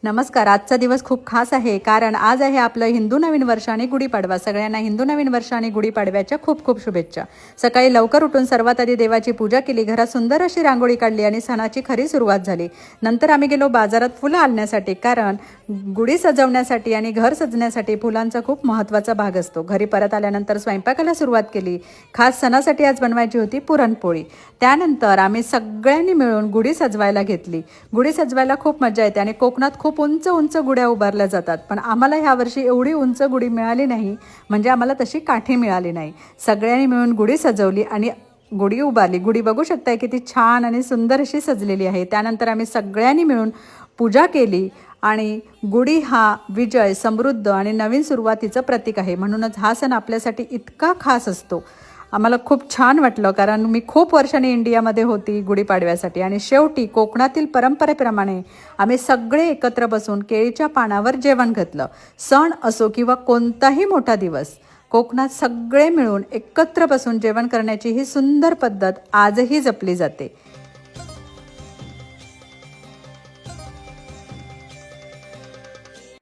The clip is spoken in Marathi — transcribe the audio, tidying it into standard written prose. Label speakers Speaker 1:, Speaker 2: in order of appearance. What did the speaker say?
Speaker 1: नमस्कार. आजचा दिवस खूप खास आहे कारण आज आहे आपलं हिंदू नवीन वर्ष आणि गुढीपाडवा. सगळ्यांना हिंदू नवीन वर्ष आणि गुढीपाडव्याच्या खूप खूप शुभेच्छा. सकाळी लवकर उठून सर्वात आधी देवाची पूजा केली, घरात सुंदर अशी रांगोळी काढली आणि सणाची खरी सुरुवात झाली. नंतर आम्ही गेलो बाजारात फुलं आणण्यासाठी, कारण गुढी सजवण्यासाठी आणि घर सजण्यासाठी फुलांचा खूप महत्त्वाचा भाग असतो. घरी परत आल्यानंतर स्वयंपाकाला सुरुवात केली. खास सणासाठी आज बनवायची होती पुरणपोळी. त्यानंतर आम्ही सगळ्यांनी मिळून गुढी सजवायला घेतली. गुढी सजवायला खूप मजा येते आणि कोकणात खूप उंच उंच गुढ्या उभारल्या जातात, पण आम्हाला ह्यावर्षी एवढी उंच गुढी मिळाली नाही, म्हणजे आम्हाला तशी काठी मिळाली नाही. सगळ्यांनी मिळून गुढी सजवली आणि गुढी उभारली. गुढी बघू शकताय किती छान आणि सुंदर अशी सजलेली आहे. त्यानंतर आम्ही सगळ्यांनी मिळून पूजा केली आणि गुढी हा विजय, समृद्ध आणि नवीन सुरुवातीचं प्रतीक आहे. म्हणूनच हा सण आपल्यासाठी इतका खास असतो. आम्हाला खूप छान वाटलं, कारण मी खूप वर्षांनी इंडियामध्ये होती गुढीपाडव्यासाठी आणि शेवटी कोकणातील परंपरेप्रमाणे आम्ही सगळे एकत्र बसून केळीच्या पानावर जेवण घातलं. सण असो किंवा कोणताही मोठा दिवस, कोकणात सगळे मिळून एकत्र बसून जेवण करण्याची ही सुंदर पद्धत आजही जपली जाते.